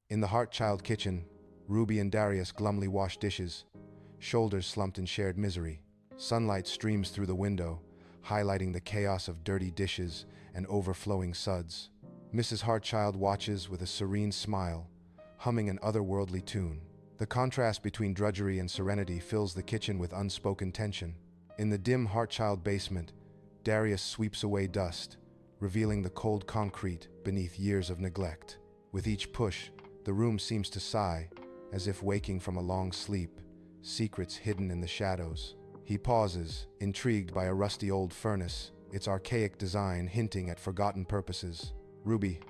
In the Heartchild kitchen, Ruby and Darius glumly wash dishes, shoulders slumped in shared misery. Sunlight streams through the window, highlighting the chaos of dirty dishes and overflowing suds. Mrs. Heartchild watches with a serene smile, humming an otherworldly tune. The contrast between drudgery and serenity fills the kitchen with unspoken tension. In the dim Heartchild basement, Darius sweeps away dust, revealing the cold concrete beneath years of neglect. With each push, the room seems to sigh, as if waking from a long sleep, secrets hidden in the shadows. He pauses, intrigued by a rusty old furnace, its archaic design hinting at forgotten purposes. "Ruby,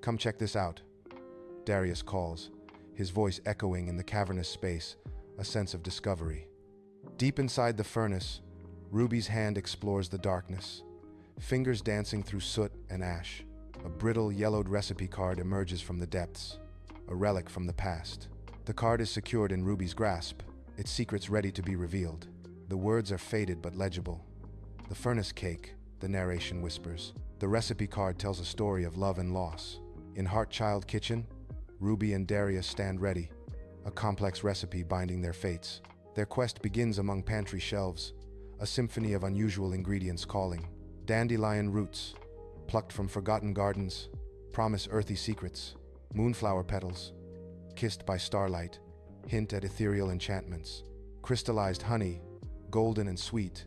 come check this out," Darius calls, his voice echoing in the cavernous space, a sense of discovery. Deep inside the furnace, Ruby's hand explores the darkness, fingers dancing through soot and ash. A brittle, yellowed recipe card emerges from the depths, a relic from the past. The card is secured in Ruby's grasp, its secrets ready to be revealed. The words are faded but legible. "The furnace cake," the narration whispers. The recipe card tells a story of love and loss. In Heartchild kitchen, Ruby and Darius stand ready, a complex recipe binding their fates. Their quest begins among pantry shelves, a symphony of unusual ingredients calling. Dandelion roots, plucked from forgotten gardens, promise earthy secrets. Moonflower petals, kissed by starlight, hint at ethereal enchantments. Crystallized honey, golden and sweet,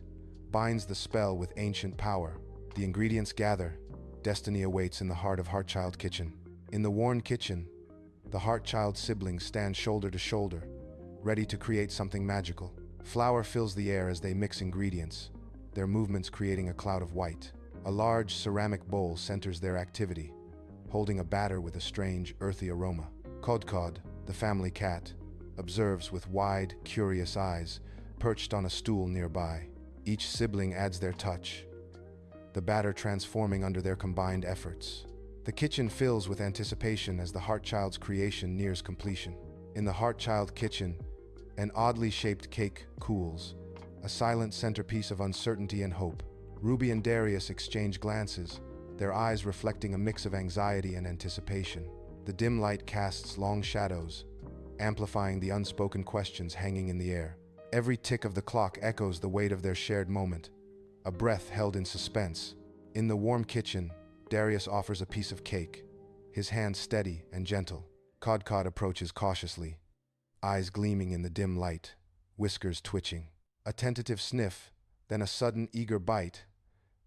binds the spell with ancient power. The ingredients gather, destiny awaits in the heart of Heartchild kitchen. In the worn kitchen, the Heartchild siblings stand shoulder to shoulder, ready to create something magical. Flour fills the air as they mix ingredients, their movements creating a cloud of white. A large ceramic bowl centers their activity, holding a batter with a strange, earthy aroma. Codcod, the family cat, observes with wide, curious eyes, perched on a stool nearby. Each sibling adds their touch, the batter transforming under their combined efforts. The kitchen fills with anticipation as the Heartchild's creation nears completion. In the Heartchild kitchen, an oddly shaped cake cools, a silent centerpiece of uncertainty and hope. Ruby and Darius exchange glances, their eyes reflecting a mix of anxiety and anticipation. The dim light casts long shadows, amplifying the unspoken questions hanging in the air. Every tick of the clock echoes the weight of their shared moment, a breath held in suspense. In the warm kitchen, Darius offers a piece of cake, his hand steady and gentle. Codcod approaches cautiously, eyes gleaming in the dim light, whiskers twitching. A tentative sniff, then a sudden eager bite.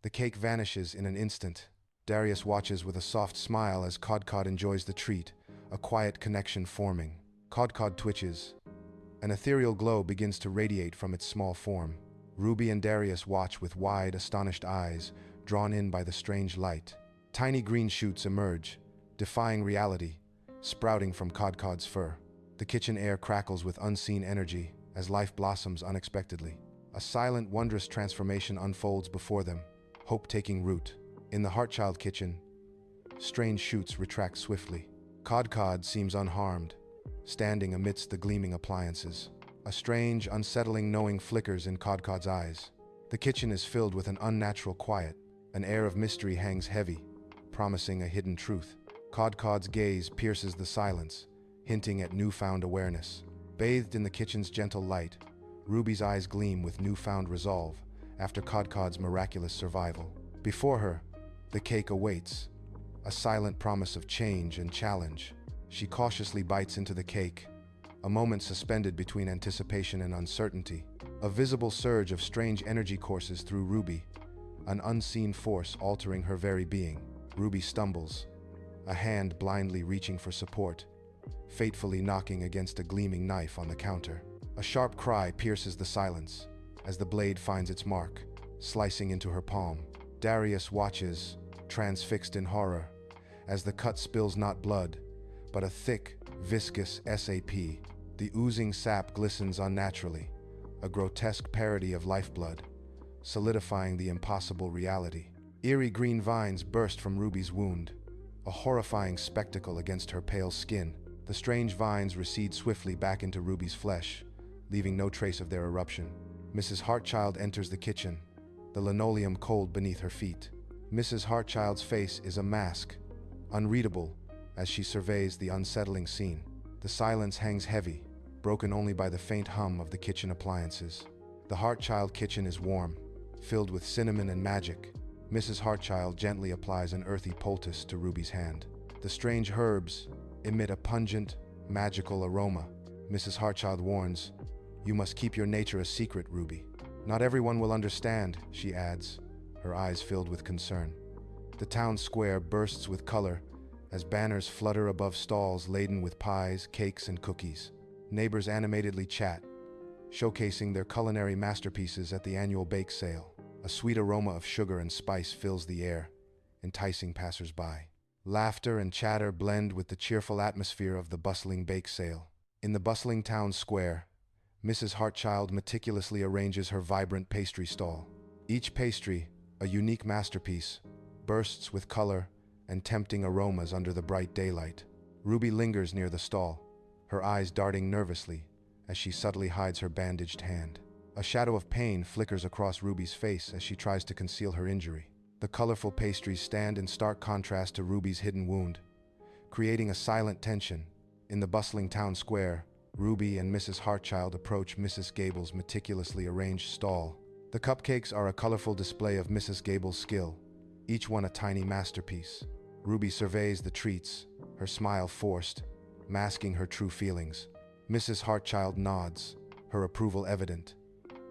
The cake vanishes in an instant. Darius watches with a soft smile as Codcod enjoys the treat, a quiet connection forming. Codcod twitches. An ethereal glow begins to radiate from its small form. Ruby and Darius watch with wide, astonished eyes, drawn in by the strange light. Tiny green shoots emerge, defying reality, sprouting from Codcod's fur. The kitchen air crackles with unseen energy as life blossoms unexpectedly. A silent, wondrous transformation unfolds before them, hope taking root. In the Heartchild kitchen, strange shoots retract swiftly. Codcod seems unharmed, standing amidst the gleaming appliances. A strange, unsettling knowing flickers in Codcod's eyes. The kitchen is filled with an unnatural quiet. An air of mystery hangs heavy, promising a hidden truth. Codcod's gaze pierces the silence, hinting at newfound awareness. Bathed in the kitchen's gentle light, Ruby's eyes gleam with newfound resolve after Codcod's miraculous survival. Before her, the cake awaits, a silent promise of change and challenge. She cautiously bites into the cake, a moment suspended between anticipation and uncertainty. A visible surge of strange energy courses through Ruby, an unseen force altering her very being. Ruby stumbles, a hand blindly reaching for support, fatefully knocking against a gleaming knife on the counter. A sharp cry pierces the silence as the blade finds its mark, slicing into her palm. Darius watches, transfixed in horror, as the cut spills not blood, but a thick, viscous sap. The oozing sap glistens unnaturally, a grotesque parody of lifeblood, solidifying the impossible reality. Eerie green vines burst from Ruby's wound, a horrifying spectacle against her pale skin. The strange vines recede swiftly back into Ruby's flesh, leaving no trace of their eruption. Mrs. Heartchild enters the kitchen, the linoleum cold beneath her feet. Mrs. Heartchild's face is a mask, unreadable, as she surveys the unsettling scene. The silence hangs heavy, broken only by the faint hum of the kitchen appliances. The Hartchild kitchen is warm, filled with cinnamon and magic. Mrs. Hartchild gently applies an earthy poultice to Ruby's hand. The strange herbs emit a pungent, magical aroma. Mrs. Hartchild warns, "You must keep your nature a secret, Ruby." "Not everyone will understand," she adds, her eyes filled with concern. The town square bursts with color as banners flutter above stalls laden with pies, cakes, and cookies. Neighbors animatedly chat, showcasing their culinary masterpieces at the annual bake sale. A sweet aroma of sugar and spice fills the air, enticing passers-by. Laughter and chatter blend with the cheerful atmosphere of the bustling bake sale. In the bustling town square, Mrs. Hartchild meticulously arranges her vibrant pastry stall. Each pastry, a unique masterpiece, bursts with color and tempting aromas under the bright daylight. Ruby lingers near the stall, her eyes darting nervously as she subtly hides her bandaged hand. A shadow of pain flickers across Ruby's face as she tries to conceal her injury. The colorful pastries stand in stark contrast to Ruby's hidden wound, creating a silent tension. In the bustling town square, Ruby and Mrs. Hartchild approach Mrs. Gable's meticulously arranged stall. The cupcakes are a colorful display of Mrs. Gable's skill, each one a tiny masterpiece. Ruby surveys the treats, her smile forced, masking her true feelings. Mrs. Hartchild nods, her approval evident,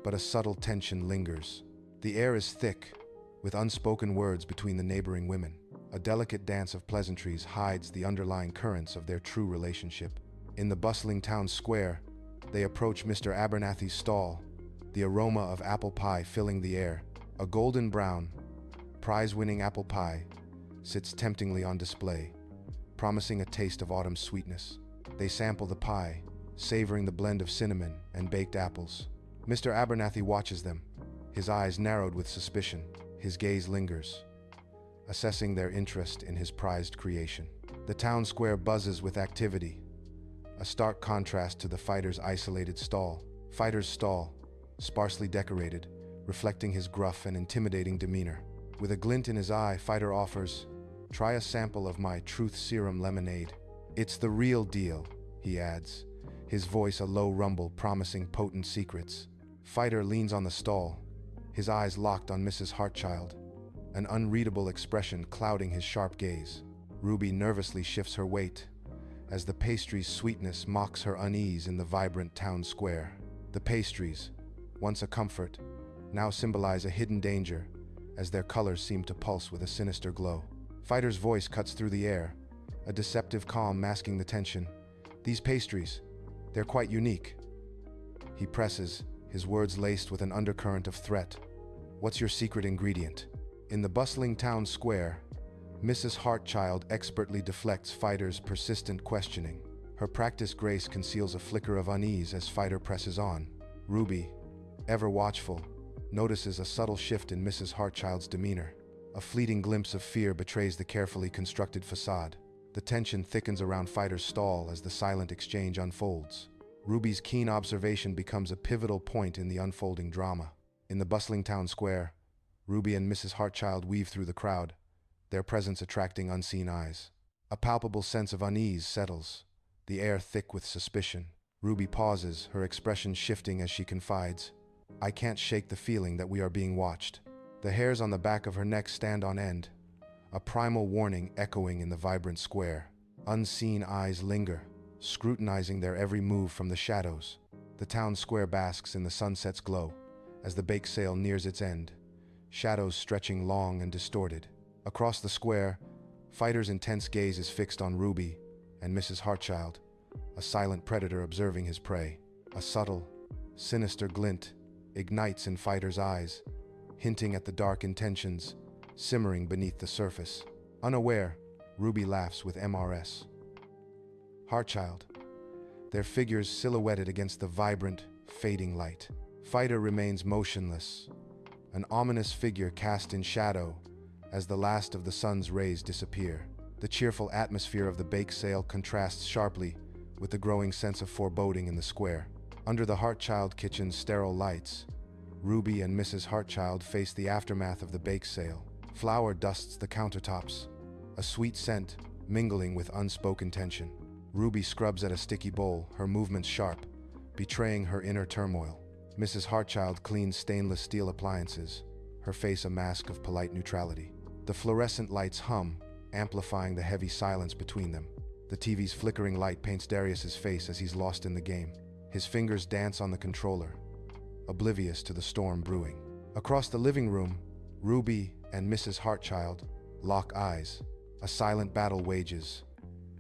but a subtle tension lingers. The air is thick, with unspoken words between the neighboring women. A delicate dance of pleasantries hides the underlying currents of their true relationship. In the bustling town square, they approach Mr. Abernathy's stall, the aroma of apple pie filling the air. A golden brown, prize-winning apple pie sits temptingly on display, promising a taste of autumn's sweetness. They sample the pie, savoring the blend of cinnamon and baked apples. Mr. Abernathy watches them, his eyes narrowed with suspicion. His gaze lingers, assessing their interest in his prized creation. The town square buzzes with activity, a stark contrast to the fighter's isolated stall. Fighter's stall, sparsely decorated, reflecting his gruff and intimidating demeanor. With a glint in his eye, Fighter offers, "Try a sample of my Truth Serum lemonade. It's the real deal," he adds, his voice a low rumble promising potent secrets. Fighter leans on the stall, his eyes locked on Mrs. Hartchild, an unreadable expression clouding his sharp gaze. Ruby nervously shifts her weight as the pastry's sweetness mocks her unease in the vibrant town square. The pastries, once a comfort, now symbolize a hidden danger as their colors seem to pulse with a sinister glow. Fighter's voice cuts through the air, a deceptive calm masking the tension. "These pastries, they're quite unique." He presses, his words laced with an undercurrent of threat. "What's your secret ingredient?" In the bustling town square, Mrs. Hartchild expertly deflects Fighter's persistent questioning. Her practiced grace conceals a flicker of unease as Fighter presses on. Ruby, ever watchful, notices a subtle shift in Mrs. Hartchild's demeanor. A fleeting glimpse of fear betrays the carefully constructed facade. The tension thickens around Fighter's stall as the silent exchange unfolds. Ruby's keen observation becomes a pivotal point in the unfolding drama. In the bustling town square, Ruby and Mrs. Hartchild weave through the crowd, their presence attracting unseen eyes. A palpable sense of unease settles, the air thick with suspicion. Ruby pauses, her expression shifting as she confides, "I can't shake the feeling that we are being watched." The hairs on the back of her neck stand on end, a primal warning echoing in the vibrant square. Unseen eyes linger, scrutinizing their every move from the shadows. The town square basks in the sunset's glow as the bake sale nears its end, shadows stretching long and distorted. Across the square, Fighter's intense gaze is fixed on Ruby and Mrs. Hartchild, a silent predator observing his prey. A subtle, sinister glint ignites in Fighter's eyes, hinting at the dark intentions simmering beneath the surface. Unaware, Ruby laughs with Mrs. Hartchild, their figures silhouetted against the vibrant, fading light. Fighter remains motionless, an ominous figure cast in shadow as the last of the sun's rays disappear. The cheerful atmosphere of the bake sale contrasts sharply with the growing sense of foreboding in the square. Under the Hartchild kitchen's sterile lights, Ruby and Mrs. Hartchild face the aftermath of the bake sale. Flour dusts the countertops, a sweet scent mingling with unspoken tension. Ruby scrubs at a sticky bowl, her movements sharp, betraying her inner turmoil. Mrs. Hartchild cleans stainless steel appliances, her face a mask of polite neutrality. The fluorescent lights hum, amplifying the heavy silence between them. The TV's flickering light paints Darius's face as he's lost in the game. His fingers dance on the controller, oblivious to the storm brewing. Across the living room, Ruby and Mrs. Hartchild lock eyes. A silent battle wages,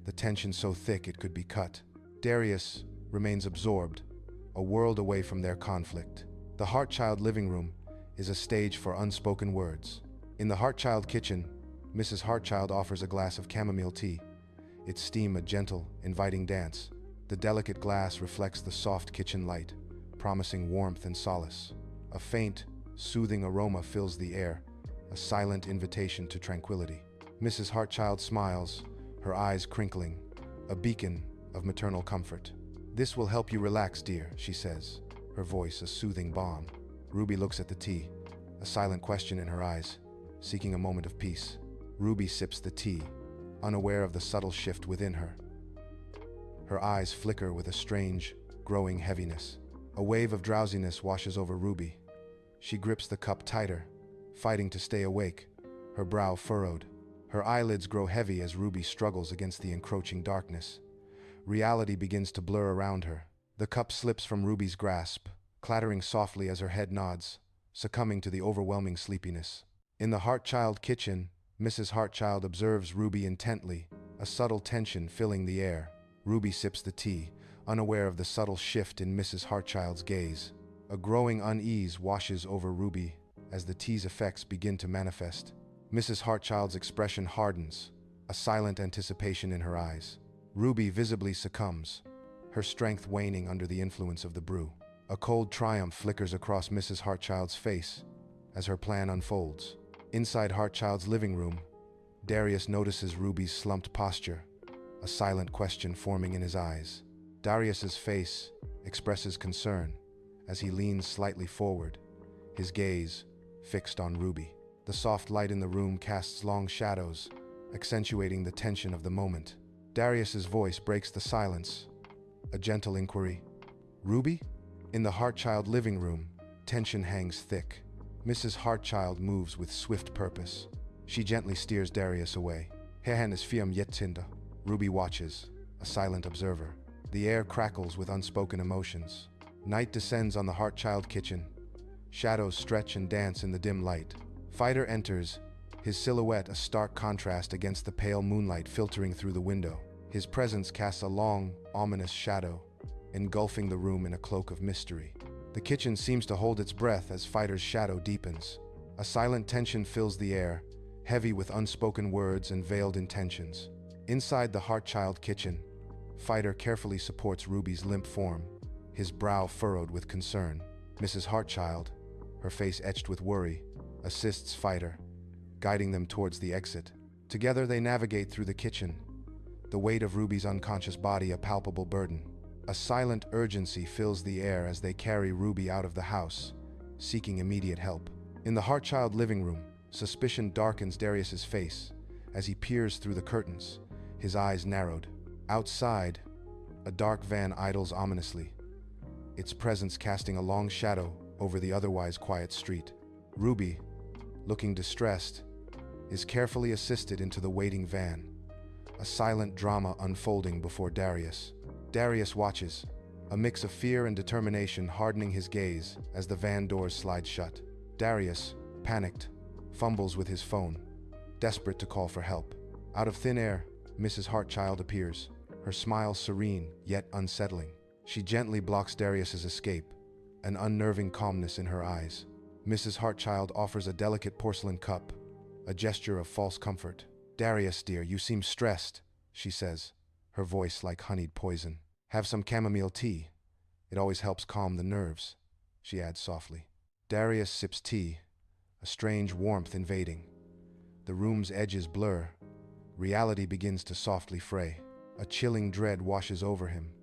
the tension so thick it could be cut. Darius remains absorbed, a world away from their conflict. The Hartchild living room is a stage for unspoken words. In the Hartchild kitchen, Mrs. Hartchild offers a glass of chamomile tea, its steam a gentle, inviting dance. The delicate glass reflects the soft kitchen light, promising warmth and solace. A faint, soothing aroma fills the air, a silent invitation to tranquility. Mrs. Hartchild smiles, her eyes crinkling, a beacon of maternal comfort. "This will help you relax, dear," she says, her voice a soothing balm. Ruby looks at the tea, a silent question in her eyes, seeking a moment of peace. Ruby sips the tea, unaware of the subtle shift within her. Her eyes flicker with a strange, growing heaviness. A wave of drowsiness washes over Ruby. She grips the cup tighter, fighting to stay awake, her brow furrowed. Her eyelids grow heavy as Ruby struggles against the encroaching darkness. Reality begins to blur around her. The cup slips from Ruby's grasp, clattering softly as her head nods, succumbing to the overwhelming sleepiness. In the Hartchild kitchen, Mrs. Hartchild observes Ruby intently, a subtle tension filling the air. Ruby sips the tea, unaware of the subtle shift in Mrs. Hartchild's gaze. A growing unease washes over Ruby as the tea's effects begin to manifest. Mrs. Hartchild's expression hardens, a silent anticipation in her eyes. Ruby visibly succumbs, her strength waning under the influence of the brew. A cold triumph flickers across Mrs. Hartchild's face as her plan unfolds. Inside Hartchild's living room, Darius notices Ruby's slumped posture, a silent question forming in his eyes. Darius's face expresses concern as he leans slightly forward, his gaze fixed on Ruby. The soft light in the room casts long shadows, accentuating the tension of the moment. Darius's voice breaks the silence, a gentle inquiry. "Ruby?" In the Hartchild living room, tension hangs thick. Mrs. Hartchild moves with swift purpose. She gently steers Darius away. "Herrn is firm Jetzinder." Ruby watches, a silent observer. The air crackles with unspoken emotions. Night descends on the Hartchild kitchen. Shadows stretch and dance in the dim light. Fighter enters, his silhouette a stark contrast against the pale moonlight filtering through the window. His presence casts a long, ominous shadow, engulfing the room in a cloak of mystery. The kitchen seems to hold its breath as Fighter's shadow deepens. A silent tension fills the air, heavy with unspoken words and veiled intentions. Inside the Hartchild kitchen, Fighter carefully supports Ruby's limp form, his brow furrowed with concern. Mrs. Hartchild, her face etched with worry, assists Fighter, guiding them towards the exit. Together they navigate through the kitchen, the weight of Ruby's unconscious body a palpable burden. A silent urgency fills the air as they carry Ruby out of the house, seeking immediate help. In the Hartchild living room, suspicion darkens Darius's face as he peers through the curtains, his eyes narrowed. Outside, a dark van idles ominously, its presence casting a long shadow over the otherwise quiet street. Ruby, looking distressed, is carefully assisted into the waiting van, a silent drama unfolding before Darius. Darius watches, a mix of fear and determination hardening his gaze as the van doors slide shut. Darius, panicked, fumbles with his phone, desperate to call for help. Out of thin air, Mrs. Hartchild appears, her smile serene yet unsettling. She gently blocks Darius's escape, an unnerving calmness in her eyes. Mrs. Hartchild offers a delicate porcelain cup, a gesture of false comfort. "Darius, dear, you seem stressed," she says, her voice like honeyed poison. "Have some chamomile tea. It always helps calm the nerves," she adds softly. Darius sips tea, a strange warmth invading. The room's edges blur. Reality begins to softly fray. A chilling dread washes over him.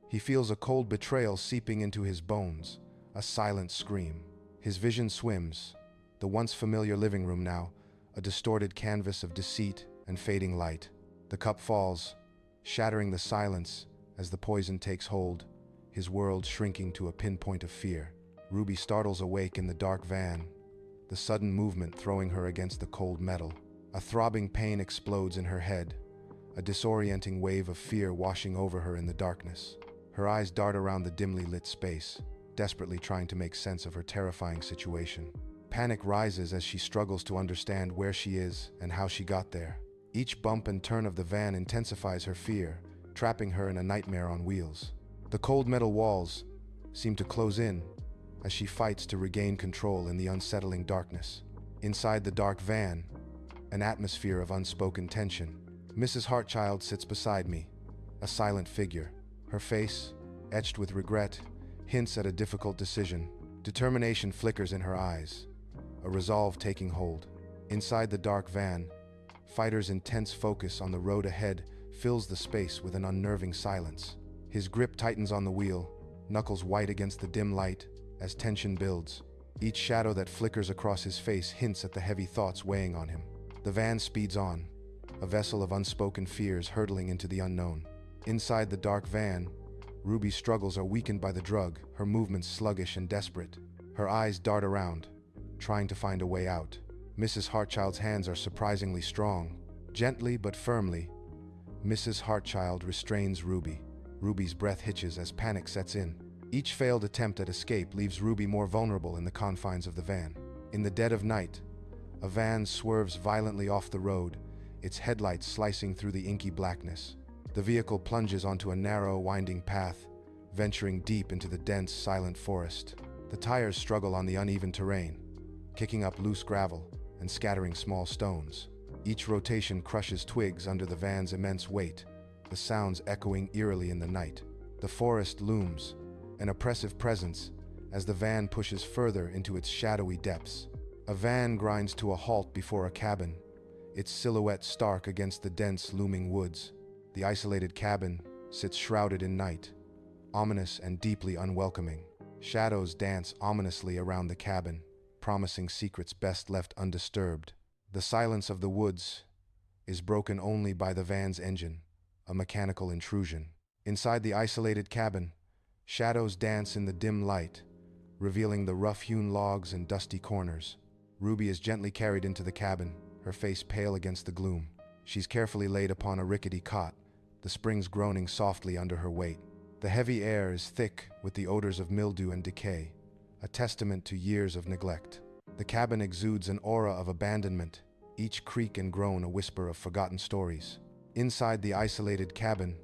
He feels a cold betrayal seeping into his bones, a silent scream. His vision swims, the once familiar living room now, a distorted canvas of deceit, and fading light. The cup falls, shattering the silence as the poison takes hold, his world shrinking to a pinpoint of fear. Ruby startles awake in the dark van, the sudden movement throwing her against the cold metal. A throbbing pain explodes in her head, a disorienting wave of fear washing over her in the darkness. Her eyes dart around the dimly lit space, desperately trying to make sense of her terrifying situation. Panic rises as she struggles to understand where she is and how she got there. Each bump and turn of the van intensifies her fear, trapping her in a nightmare on wheels. The cold metal walls seem to close in as she fights to regain control in the unsettling darkness. Inside the dark van, an atmosphere of unspoken tension. Mrs. Hartchild sits beside me, a silent figure. Her face, etched with regret, hints at a difficult decision. Determination flickers in her eyes, a resolve taking hold. Inside the dark van, Fighter's intense focus on the road ahead fills the space with an unnerving silence. His grip tightens on the wheel, knuckles white against the dim light as tension builds. Each shadow that flickers across his face hints at the heavy thoughts weighing on him. The van speeds on, a vessel of unspoken fears hurtling into the unknown. Inside the dark van, Ruby's struggles are weakened by the drug, her movements sluggish and desperate. Her eyes dart around, trying to find a way out. Mrs. Hartchild's hands are surprisingly strong. Gently but firmly, Mrs. Hartchild restrains Ruby. Ruby's breath hitches as panic sets in. Each failed attempt at escape leaves Ruby more vulnerable in the confines of the van. In the dead of night, a van swerves violently off the road, its headlights slicing through the inky blackness. The vehicle plunges onto a narrow, winding path, venturing deep into the dense, silent forest. The tires struggle on the uneven terrain, kicking up loose gravel and scattering small stones. Each rotation crushes twigs under the van's immense weight, the sounds echoing eerily in the night. The forest looms, an oppressive presence, as the van pushes further into its shadowy depths. A van grinds to a halt before a cabin, its silhouette stark against the dense, looming woods. The isolated cabin sits shrouded in night, ominous and deeply unwelcoming. Shadows dance ominously around the cabin, promising secrets best left undisturbed. The silence of the woods is broken only by the van's engine, a mechanical intrusion. Inside the isolated cabin, shadows dance in the dim light, revealing the rough-hewn logs and dusty corners. Ruby is gently carried into the cabin, her face pale against the gloom. She's carefully laid upon a rickety cot, the springs groaning softly under her weight. The heavy air is thick with the odors of mildew and decay, a testament to years of neglect. The cabin exudes an aura of abandonment, each creak and groan a whisper of forgotten stories. Inside the isolated cabin,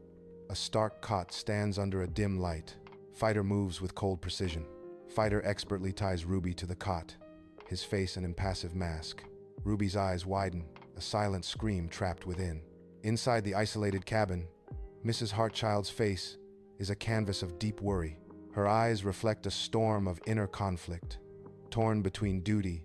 a stark cot stands under a dim light. Fighter moves with cold precision. Fighter expertly ties Ruby to the cot, his face an impassive mask. Ruby's eyes widen, a silent scream trapped within. Inside the isolated cabin, Mrs. Hartchild's face is a canvas of deep worry. Her eyes reflect a storm of inner conflict, torn between duty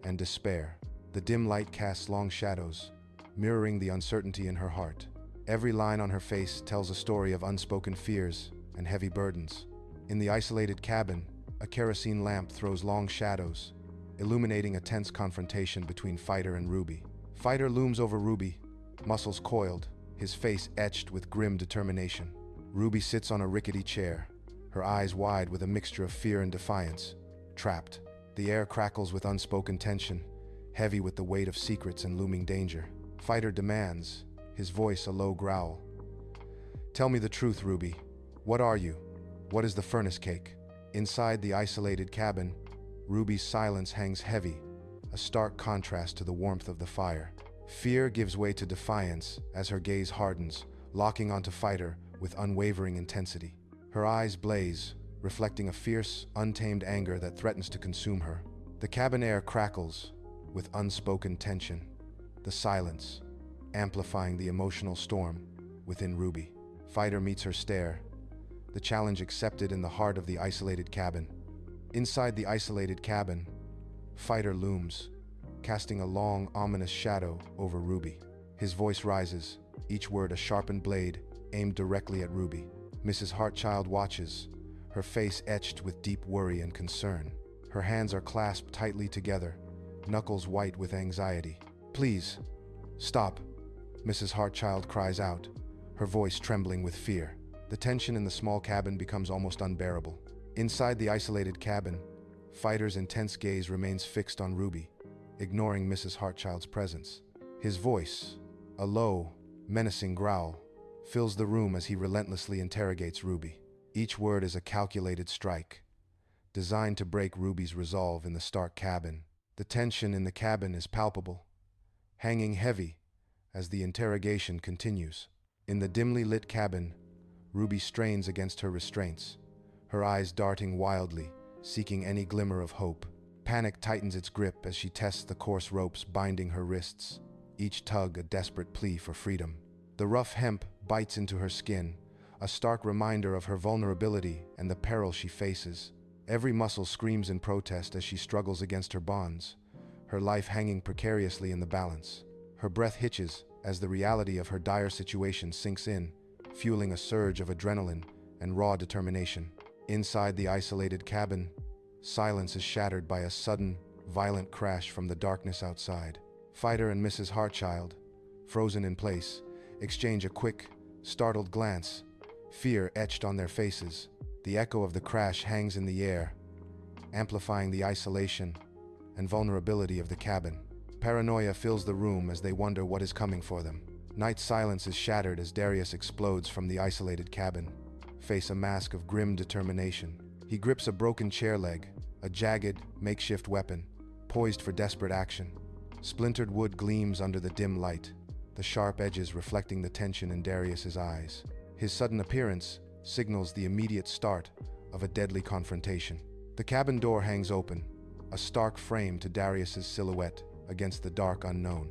and despair. The dim light casts long shadows, mirroring the uncertainty in her heart. Every line on her face tells a story of unspoken fears and heavy burdens. In the isolated cabin, a kerosene lamp throws long shadows, illuminating a tense confrontation between Fighter and Ruby. Fighter looms over Ruby, muscles coiled, his face etched with grim determination. Ruby sits on a rickety chair, her eyes wide with a mixture of fear and defiance. Trapped, the air crackles with unspoken tension, heavy with the weight of secrets and looming danger. Fighter demands, his voice a low growl. "Tell me the truth, Ruby. What are you? What is the furnace cake?" Inside the isolated cabin, Ruby's silence hangs heavy, a stark contrast to the warmth of the fire. Fear gives way to defiance as her gaze hardens, locking onto Fighter with unwavering intensity. Her eyes blaze, reflecting a fierce, untamed anger that threatens to consume her. The cabin air crackles with unspoken tension, the silence amplifying the emotional storm within Ruby. Fighter meets her stare, the challenge accepted in the heart of the isolated cabin. Inside the isolated cabin, Fighter looms, casting a long, ominous shadow over Ruby. His voice rises, each word a sharpened blade aimed directly at Ruby. Mrs. Hartchild watches, her face etched with deep worry and concern. Her hands are clasped tightly together, knuckles white with anxiety. "Please, stop," Mrs. Hartchild cries out, her voice trembling with fear. The tension in the small cabin becomes almost unbearable. Inside the isolated cabin, Fighter's intense gaze remains fixed on Ruby, ignoring Mrs. Hartchild's presence. His voice, a low, menacing growl, fills the room as he relentlessly interrogates Ruby. Each word is a calculated strike, designed to break Ruby's resolve in the stark cabin. The tension in the cabin is palpable, hanging heavy as the interrogation continues. In the dimly lit cabin, Ruby strains against her restraints, her eyes darting wildly, seeking any glimmer of hope. Panic tightens its grip as she tests the coarse ropes binding her wrists, each tug a desperate plea for freedom. The rough hemp bites into her skin, a stark reminder of her vulnerability and the peril she faces. Every muscle screams in protest as she struggles against her bonds, her life hanging precariously in the balance. Her breath hitches as the reality of her dire situation sinks in, fueling a surge of adrenaline and raw determination. Inside the isolated cabin, silence is shattered by a sudden, violent crash from the darkness outside. Fighter and Mrs. Hartchild, frozen in place, exchange a quick, startled glance, fear etched on their faces. The echo of the crash hangs in the air, amplifying the isolation and vulnerability of the cabin. Paranoia fills the room as they wonder what is coming for them. Night silence is shattered as Darius explodes from the isolated cabin, face a mask of grim determination. He grips a broken chair leg, a jagged, makeshift weapon, poised for desperate action. Splintered wood gleams under the dim light, the sharp edges reflecting the tension in Darius's eyes. His sudden appearance signals the immediate start of a deadly confrontation. The cabin door hangs open, a stark frame to Darius's silhouette against the dark unknown.